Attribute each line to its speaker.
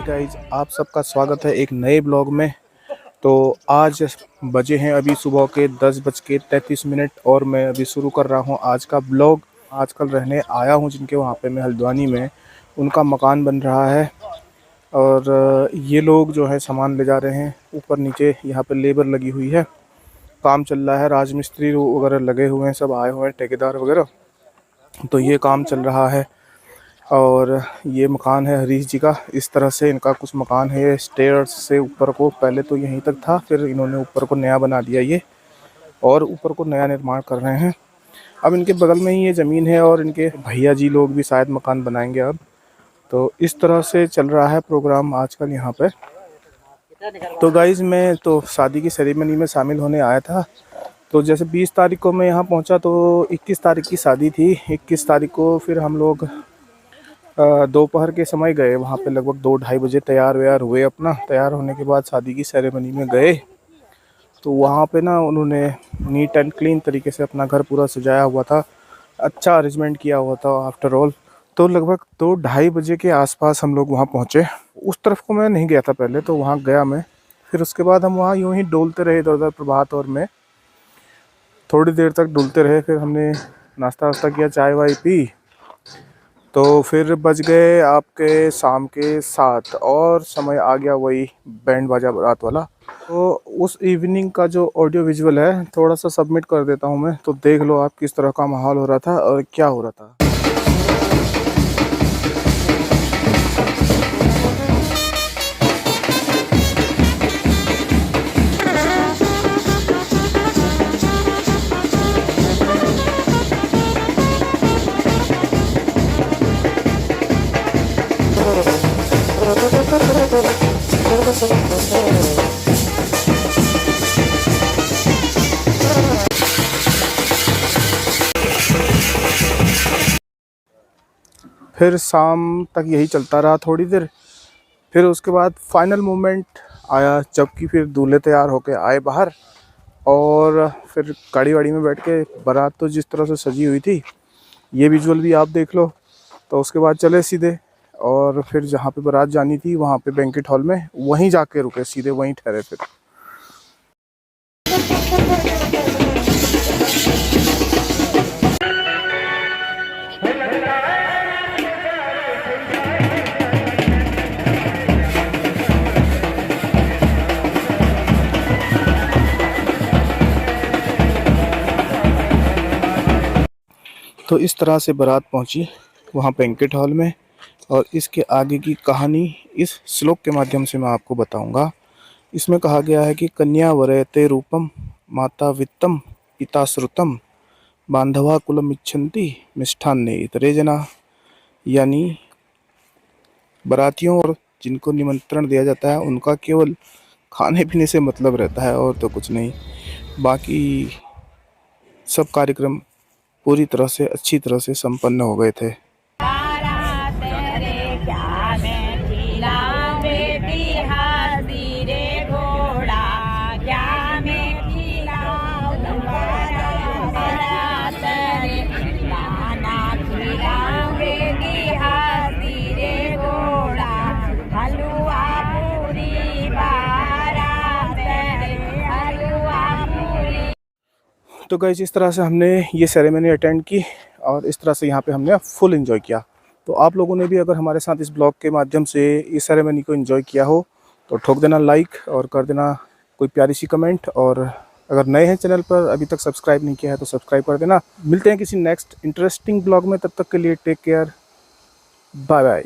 Speaker 1: Guys, आप सबका स्वागत है एक नए ब्लॉग में। तो आज बजे हैं अभी सुबह के 10:33 और मैं अभी शुरू कर रहा हूं आज का ब्लॉग। आजकल रहने आया हूं जिनके वहां पे मैं हल्द्वानी में, उनका मकान बन रहा है और ये लोग जो है सामान ले जा रहे हैं ऊपर नीचे। यहाँ पे लेबर लगी हुई है, काम चल रहा है, राजमिस्त्री वगैरह लगे हुए हैं, सब आए हुए हैं, ठेकेदार वगैरह। तो ये काम चल रहा है और ये मकान है हरीश जी का। इस तरह से इनका कुछ मकान है, स्टेयर्स से ऊपर को, पहले तो यहीं तक था, फिर इन्होंने ऊपर को नया बना दिया ये, और ऊपर को नया निर्माण कर रहे हैं। अब इनके बगल में ही ये ज़मीन है और इनके भैया जी लोग भी शायद मकान बनाएंगे अब। तो इस तरह से चल रहा है प्रोग्राम आजकल यहाँ पे। तो गाइज़, मैं तो शादी की सेरेमनी में शामिल होने आया था। तो जैसे 20 तारीख को मैं यहाँ पहुँचा तो 21 तारीख की शादी थी। 21 तारीख को फिर हम लोग दोपहर के समय गए वहाँ पे, लगभग 2-2:30 बजे तैयार व्यार हुए। अपना तैयार होने के बाद शादी की सेरेमनी में गए तो वहाँ पे ना उन्होंने नीट एंड क्लीन तरीके से अपना घर पूरा सजाया हुआ था, अच्छा अरेंजमेंट किया हुआ था आफ्टर ऑल। तो लगभग 2-2:30 बजे के आसपास हम लोग वहाँ पहुँचे। उस तरफ को मैं नहीं गया था पहले, तो वहाँ गया मैं। फिर उसके बाद हम वहाँ यूँ ही डोलते रहे इधर उधर, प्रभात और मैं थोड़ी देर तक डुलते रहे। फिर हमने नाश्ता वास्ता किया, चाय वाय पी। तो फिर बज गए आपके शाम के 7 और समय आ गया वही बैंड बाजा बारात वाला। तो उस इवनिंग का जो ऑडियो विजुअल है थोड़ा सा सबमिट कर देता हूँ मैं, तो देख लो आप किस तरह का माहौल हो रहा था और क्या हो रहा था। फिर शाम तक यही चलता रहा थोड़ी देर। फिर उसके बाद फाइनल मोमेंट आया जबकि फिर दूल्हे तैयार होके आए बाहर, और फिर गाड़ी वाड़ी में बैठ के बारात तो जिस तरह से सजी हुई थी, ये विजुअल भी आप देख लो। तो उसके बाद चले सीधे, और फिर जहाँ पे बारात जानी थी वहाँ पे बैंकेट हॉल में, वहीं जाके रुके, सीधे वहीं ठहरे फिर। तो इस तरह से बारात पहुंची वहां बैंकेट हॉल में, और इसके आगे की कहानी इस श्लोक के माध्यम से मैं आपको बताऊंगा। इसमें कहा गया है कि कन्या वरयते रूपम माता वित्तम पिता श्रुतम बांधवा कुलम इच्छन्ति मिष्ठान्ने इतरे जना। यानी बारातियों और जिनको निमंत्रण दिया जाता है उनका केवल खाने पीने से मतलब रहता है और तो कुछ नहीं। बाकी सब कार्यक्रम पूरी तरह से अच्छी तरह से संपन्न हो गए थे। तो गाइस, इस तरह से हमने ये सेरेमनी अटेंड की और इस तरह से यहाँ पे हमने फुल एंजॉय किया। तो आप लोगों ने भी अगर हमारे साथ इस ब्लॉग के माध्यम से इस सेरेमनी को एंजॉय किया हो तो ठोक देना लाइक और कर देना कोई प्यारी सी कमेंट। और अगर नए हैं चैनल पर, अभी तक सब्सक्राइब नहीं किया है तो सब्सक्राइब कर देना। मिलते हैं किसी नेक्स्ट इंटरेस्टिंग ब्लॉग में, तब तक के लिए टेक केयर, बाय बाय।